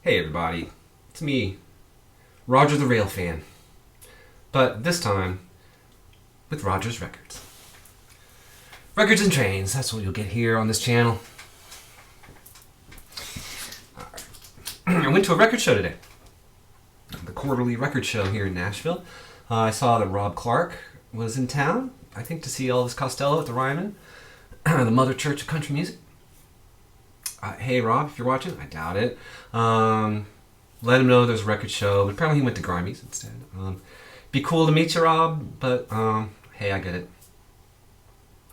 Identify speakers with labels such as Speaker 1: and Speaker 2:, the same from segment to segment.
Speaker 1: Hey everybody, it's me, Rodger the Rail Fan, but this time with Rodger's Records. Records and trains, that's what you'll get here on this channel. I went to a record show today, the quarterly record show here in Nashville. I saw that Rob Clark was in town, I think to see Elvis Costello at the Ryman, the Mother Church of Country Music. Hey Rob, if you're watching, I doubt it. Let him know there's a record show, but apparently he went to Grimey's instead. Be cool to meet you, Rob, but hey, I get it.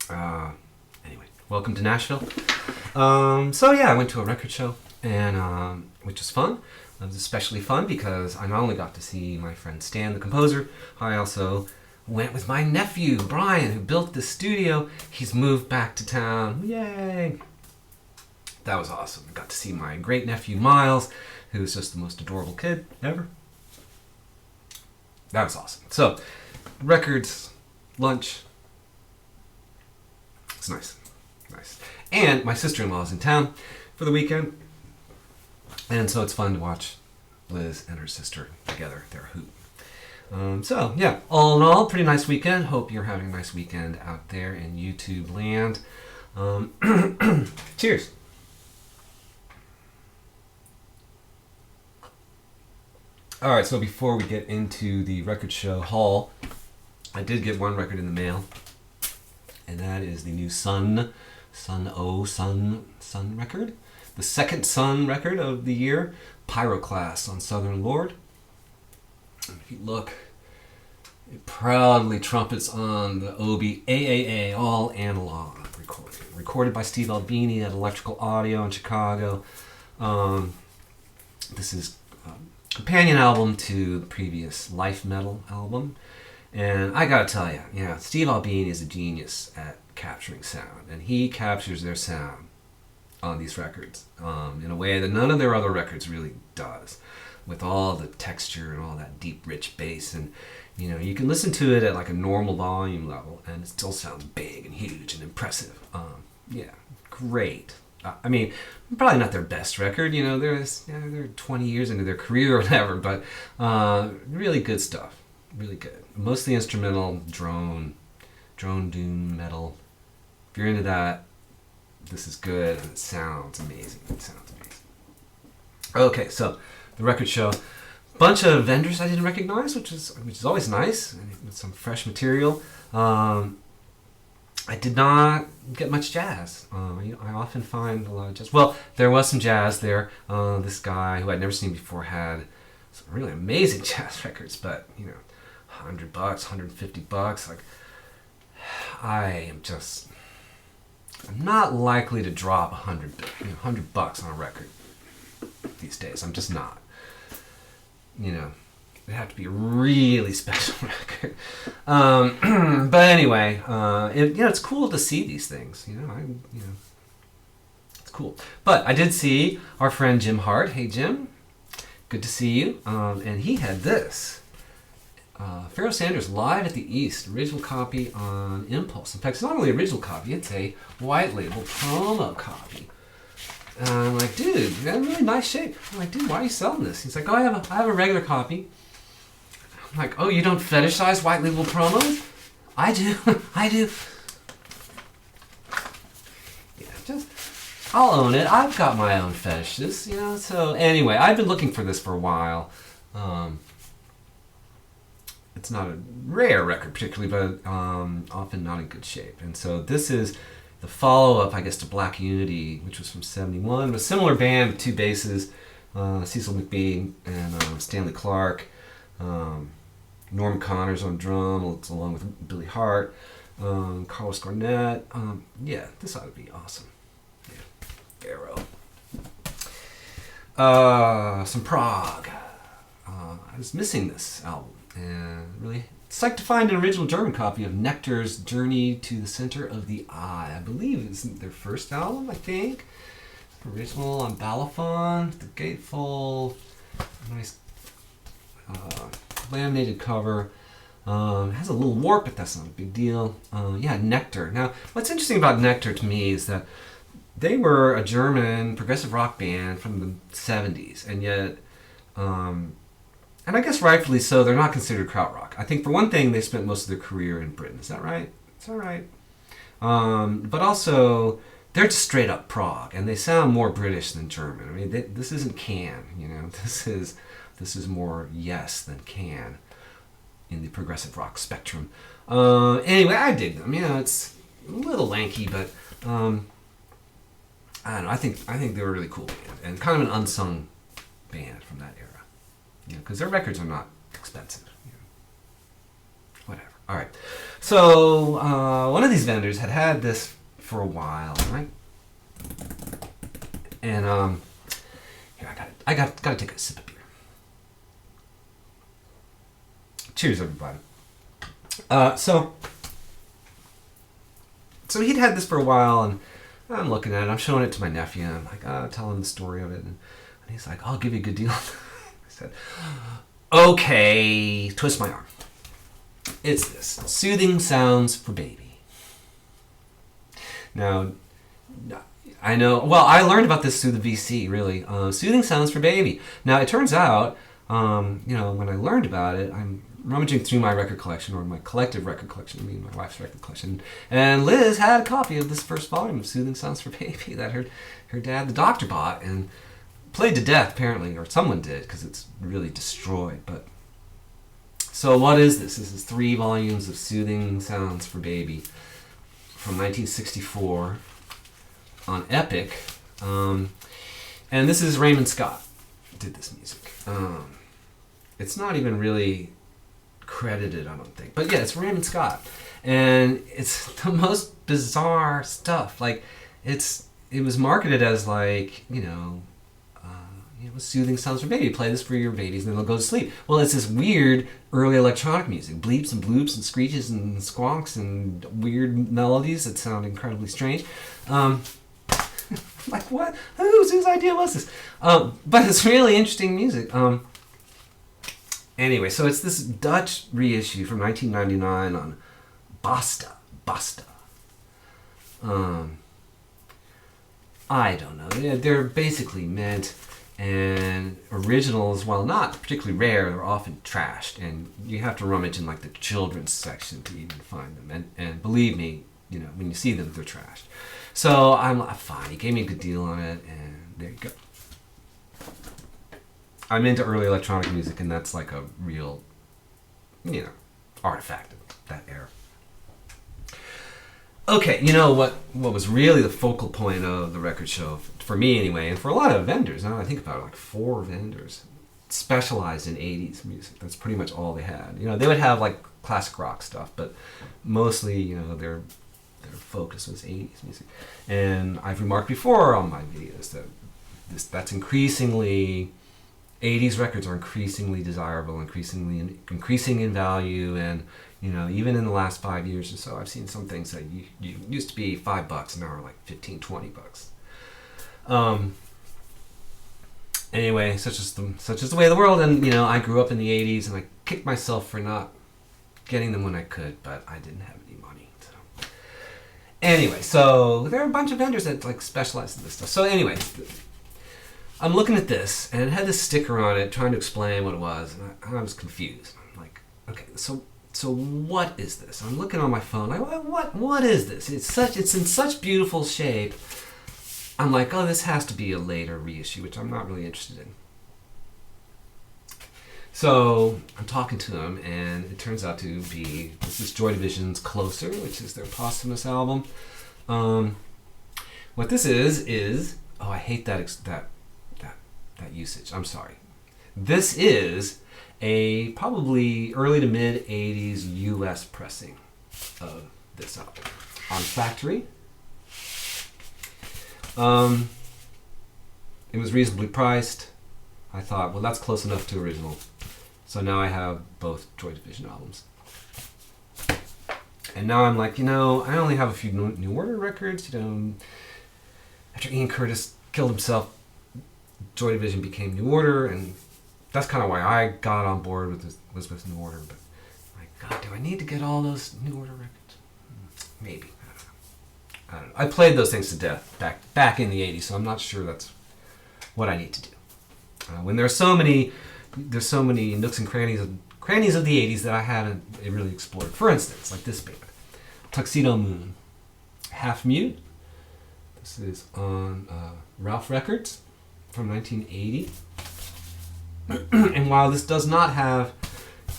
Speaker 1: Anyway, welcome to Nashville. So yeah, I went to a record show, and which was fun. It was especially fun because I not only got to see my friend Stan, the composer, I also went with my nephew, Brian, who built this studio. He's moved back to town. Yay! That was awesome. I got to see my great nephew, Miles, who is just the most adorable kid ever. That was awesome. So, records, lunch. It's nice. Nice. And my sister-in-law is in town for the weekend. And so it's fun to watch Liz and her sister together. They're a hoot. So, yeah, all in all, pretty nice weekend. Hope you're having a nice weekend out there in YouTube land. Cheers. Alright, so before we get into the record show haul, I did get one record in the mail, and that is the new Sun record. The second Sun record of the year, Pyroclast on Southern Lord. And if you look, it proudly trumpets on the Obi AAA, all analog recording. Recorded by Steve Albini at Electrical Audio in Chicago. This is companion album to the previous Life Metal album, and I gotta tell you, yeah, Steve Albini is a genius at capturing sound, and he captures their sound on these records in a way that none of their other records really does, with all the texture and all that deep, rich bass, and you know, you can listen to it at like a normal volume level, and it still sounds big and huge and impressive. Yeah, great. I mean, probably not their best record, you know, they're 20 years into their career or whatever, but really good stuff, really good. Mostly instrumental, drone doom metal. If you're into that, this is good, and it sounds amazing. Okay, so the record show, bunch of vendors I didn't recognize, which is always nice, and with some fresh material. I did not get much jazz. I often find a lot of jazz. Well, there was some jazz there. This guy who I'd never seen before had some really amazing jazz records, but you know, $100, $150. Like, I'm not likely to drop $100 on a record these days. I'm just not. You know, it'd have to be a really special record. But anyway, it's cool to see these things. It's cool. But I did see our friend Jim Hart. Hey Jim, good to see you. And he had this. Pharoah Sanders Live at the East, original copy on Impulse. In fact, it's not only an original copy, it's a white label promo copy. And I'm like, dude, that's really nice shape. I'm like, dude, why are you selling this? He's like, oh, I have a regular copy. I'm like, oh, you don't fetishize white label promos? I do. I do. Yeah, I'll own it. I've got my own fetishes, you know. So anyway, I've been looking for this for a while. It's not a rare record particularly, but often not in good shape. And so this is the follow-up, I guess, to Black Unity, which was from '71. A similar band with two basses, Cecil McBee and Stanley Clark. Norm Connors on drums, along with Billy Hart, Carlos Garnett. Yeah, this ought to be awesome. Yeah, Pharaoh. Some prog. I was missing this album, and really psyched to find an original German copy of Nectar's Journey to the Center of the Eye. I believe it's their first album, I think. Original on Balafon, the gatefold, nice laminated cover. It has a little warp, but that's not a big deal. Yeah, Nectar. Now, what's interesting about Nectar to me is that they were a German progressive rock band from the 70s, and yet, and I guess rightfully so, they're not considered krautrock. I think for one thing, they spent most of their career in Britain. Is that right? Is that right? But also, they're just straight up prog, and they sound more British than German. I mean, this isn't Can, you know. This is more Yes than Can in the progressive rock spectrum. Anyway, I dig them. You know, it's a little lanky, but I don't know. I think they were a really cool band, and kind of an unsung band from that era. You know, because their records are not expensive. You know. Whatever. All right. So one of these vendors had this for a while, right? And here I got to take a sip of beer. Cheers, everybody. So he'd had this for a while, and I'm looking at it. I'm showing it to my nephew, and I'm like, telling him the story of it, and he's like, "I'll give you a good deal." I said, "Okay." Twist my arm. It's this Soothing Sounds for Baby. Now, I know. Well, I learned about this through the VC. Really, Soothing Sounds for Baby. Now, it turns out, you know, when I learned about it, I'm rummaging through my record collection, or my collective record collection, me and my wife's record collection, and Liz had a copy of this first volume of Soothing Sounds for Baby that her dad, the doctor, bought and played to death, apparently, or someone did, because it's really destroyed. But so what is this? This is 3 volumes of Soothing Sounds for Baby from 1964 on Epic, and this is Raymond Scott did this music. It's not even really credited, I don't think, but yeah, it's Raymond Scott, and it's the most bizarre stuff. Like, it was marketed as, like, you know, Soothing Sounds for Baby. Play this for your babies, and then they'll go to sleep. Well, it's this weird early electronic music, bleeps and bloops and screeches and squonks and weird melodies that sound incredibly strange. Like, what? Whose idea was this? But it's really interesting music. Anyway, so it's this Dutch reissue from 1999 on Basta. I don't know. They're basically meant, and originals, while not particularly rare, are often trashed, and you have to rummage in like the children's section to even find them. And believe me, you know, when you see them, they're trashed. So I'm like, fine. He gave me a good deal on it, and there you go. I'm into early electronic music, and that's like a real, you know, artifact of that era. Okay, you know what was really the focal point of the record show, for me anyway, and for a lot of vendors, now that I think about it, like 4 vendors specialized in 80s music. That's pretty much all they had. You know, they would have like classic rock stuff, but mostly, you know, their focus was 80s music. And I've remarked before on my videos that that's increasingly, 80s records are increasingly desirable, increasing in value, and you know, even in the last 5 years or so, I've seen some things that used to be $5 and now are like $15-20. Anyway, such is the way of the world, and you know, I grew up in the 80s, and I kicked myself for not getting them when I could, but I didn't have any money. So anyway, so there are a bunch of vendors that like specialize in this stuff. So anyway, I'm looking at this, and it had this sticker on it trying to explain what it was, and I was confused. I'm like, okay, so what is this? I'm looking on my phone, like, what is this? It's in such beautiful shape. I'm like, oh, this has to be a later reissue, which I'm not really interested in. So I'm talking to him, and it turns out to be, this is Joy Division's Closer, which is their posthumous album. What this is, oh, I hate that usage. I'm sorry. This is a probably early to mid 80s US pressing of this album on Factory. It was reasonably priced. I thought, well, that's close enough to original. So now I have both Joy Division albums. And now I'm like, you know, I only have a few New Order records. You know, after Ian Curtis killed himself, Joy Division became New Order, and that's kind of why I got on board with Elizabeth's New Order. But, my God, do I need to get all those New Order records? Maybe. don't know. I played those things to death back in the 80s, so I'm not sure that's what I need to do. When there's so many nooks and crannies of the 80s that I haven't really explored. For instance, like this band, Tuxedo Moon, Half Mute. This is on Ralph Records from 1980. And while this does not have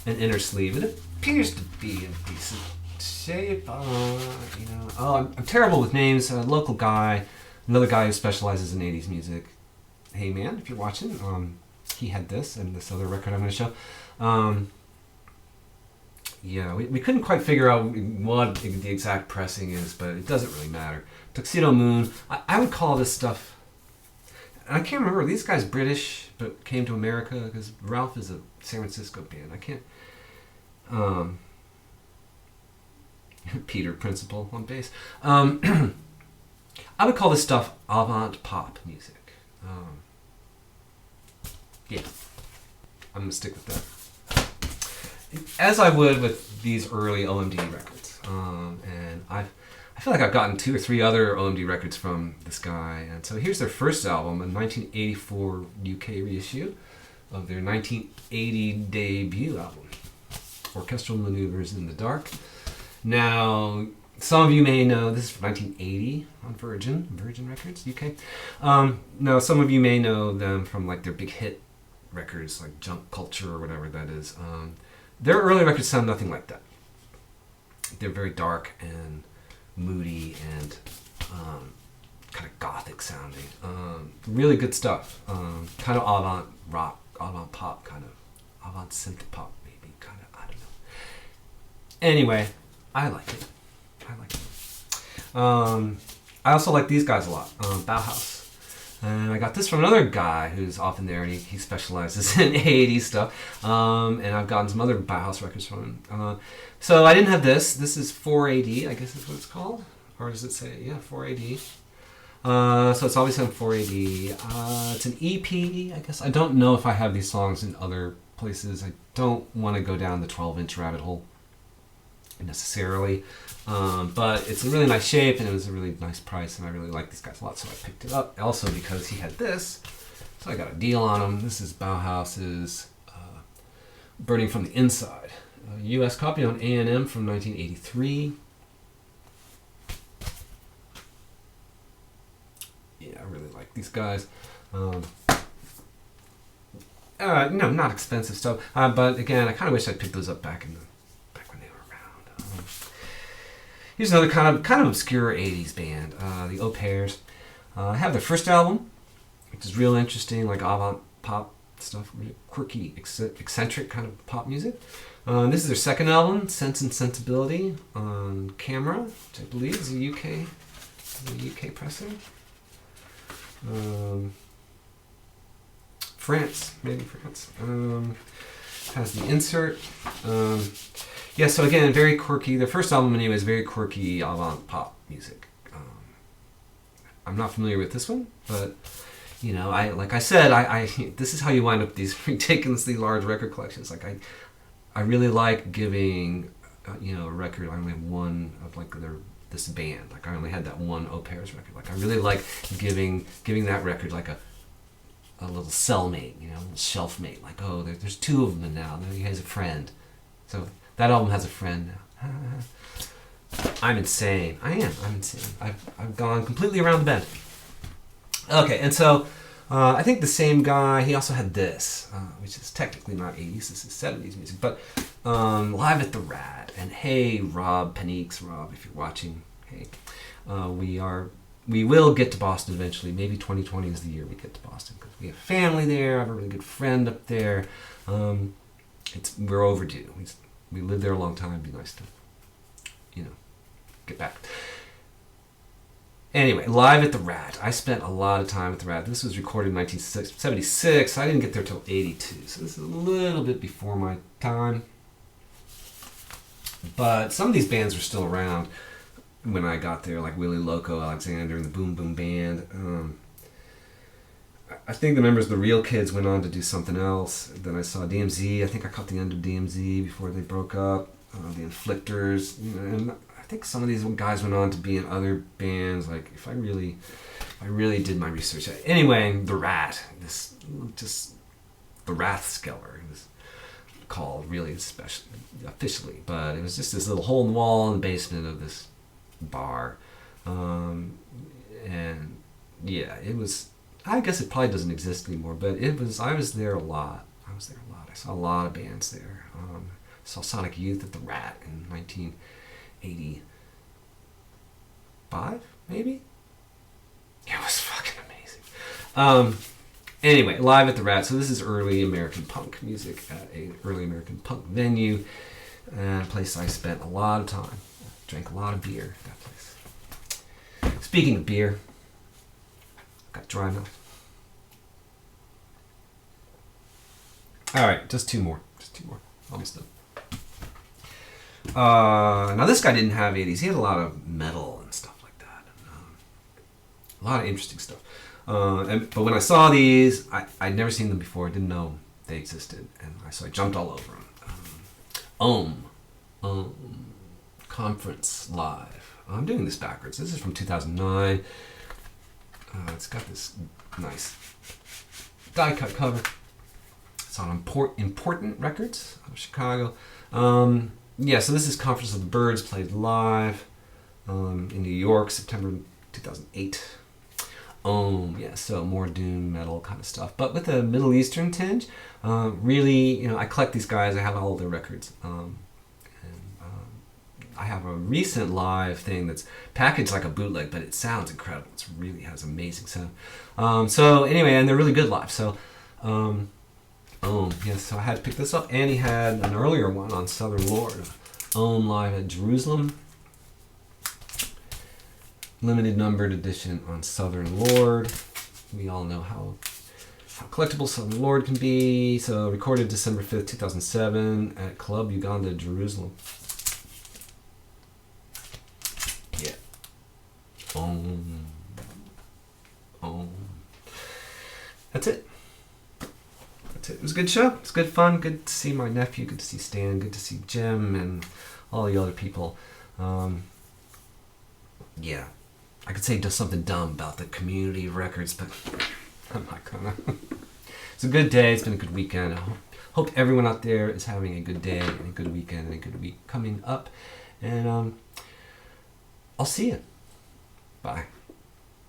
Speaker 1: an inner sleeve, it appears to be in decent shape. I'm terrible with names. A local guy, another guy who specializes in 80s music. Hey man, if you're watching, he had this and this other record I'm going to show. We couldn't quite figure out what the exact pressing is, but it doesn't really matter. Tuxedo Moon, I would call this stuff, and I can't remember, are these guys British but came to America? Because Ralph is a San Francisco band. I can't. Peter Principal on bass. I would call this stuff avant pop music. I'm going to stick with that. As I would with these early OMD records. And I feel like I've gotten 2 or 3 other OMD records from this guy. And so here's their first album, a 1984 UK reissue of their 1980 debut album, Orchestral Manoeuvres in the Dark. Now, some of you may know, this is from 1980 on Virgin Records, UK. Now, some of you may know them from like their big hit records, like Junk Culture or whatever that is. Their early records sound nothing like that. They're very dark and moody and kind of gothic sounding. Really good stuff. Kind of avant rock, avant pop, kind of avant synth pop, maybe. Kind of, I don't know. Anyway, I like it. I also like these guys a lot. Bauhaus. And I got this from another guy who's often there, and he specializes in 80s stuff. And I've gotten some other Bauhaus records from him. So I didn't have this. This is 4AD, I guess is what it's called. Or does it say? Yeah, 4AD. So it's obviously on 4AD. It's an EP, I guess. I don't know if I have these songs in other places. I don't want to go down the 12-inch rabbit hole necessarily. But it's in really nice shape, and it was a really nice price, and I really like these guys a lot, so I picked it up. Also because he had this, so I got a deal on him. This is Bauhaus's Burning from the Inside. A U.S. copy on A&M from 1983. Yeah, I really like these guys. No, not expensive stuff, but again, I kind of wish I'd picked those up back when they were around. Here's another kind of obscure 80s band, the Au Pairs. I have their first album, which is real interesting, like avant pop stuff, really quirky, eccentric kind of pop music. This is their second album, Sense and Sensibility, on Camera, which I believe is a UK pressing. France. Has the insert. So again, very quirky. Their first album anyway is very quirky avant pop music. I'm not familiar with this one, but I this is how you wind up these ridiculously large record collections. Like I really like giving a record. I only have one of like this band. Like I only had that one Au Pairs record. Like I really like giving that record like a little cellmate, a little shelfmate. Like, oh, there's 2 of them now. Now he has a friend. So that album has a friend now. I'm insane. I'm insane. I've gone completely around the bend. Okay, and so I think the same guy, he also had this, which is technically not 80s, this is 70s music, but Live at the Rad. And hey, Rob Paniques, if you're watching, hey, we will get to Boston eventually. Maybe 2020 is the year we get to Boston because we have family there. I have a really good friend up there. We're overdue. We lived there a long time. It'd be nice to, get back. Anyway, Live at the Rad. I spent a lot of time at the Rad. This was recorded in 1976. I didn't get there till 82, so this is a little bit before my time. But some of these bands were still around when I got there, like Willie Loco, Alexander, and the Boom Boom Band. I think the members of the Real Kids went on to do something else. Then I saw DMZ. I think I caught the end of DMZ before they broke up. The Inflictors. And think some of these guys went on to be in other bands. Like if I really did my research. Anyway, the Rat, the Rathskeller, it was called really officially, but it was just this little hole in the wall in the basement of this bar, and yeah, it was. I guess it probably doesn't exist anymore, but it was. I was there a lot. I saw a lot of bands there. Saw Sonic Youth at the Rat in 1985, maybe. It was fucking amazing. Anyway, live at the Rat. So this is early American punk music at an early American punk venue, and a place I spent a lot of time. Drank a lot of beer at that place. Speaking of beer, got dry mouth. All right, just two more. Almost done. Now this guy didn't have 80s. He had a lot of metal and stuff like that. A lot of interesting stuff. But when I saw these, I'd never seen them before. I didn't know they existed, and so I jumped all over them. Conference Live. I'm doing this backwards. This is from 2009. It's got this nice die-cut cover. It's on Important Records out of Chicago. Yeah, so this is Conference of the Birds, played live in New York, September 2008. Yeah, so more doom metal kind of stuff, but with a Middle Eastern tinge. Really, I collect these guys. I have all their records. I have a recent live thing that's packaged like a bootleg, but it sounds incredible. It really has amazing sound. So anyway, and they're really good live. So, yes, so I had to pick this up. And he had an earlier one on Southern Lord, live at Jerusalem. Limited numbered edition on Southern Lord. We all know how collectible Southern Lord can be. So recorded December 5th, 2007 at Club Uganda, Jerusalem. Yeah. That's it. It was a good show. It's good fun. Good to see my nephew. Good to see Stan. Good to see Jim and all the other people. Yeah. I could say just something dumb about the community of records, but I'm not gonna. It's a good day. It's been a good weekend. I hope everyone out there is having a good day and a good weekend and a good week coming up. And I'll see you. Bye.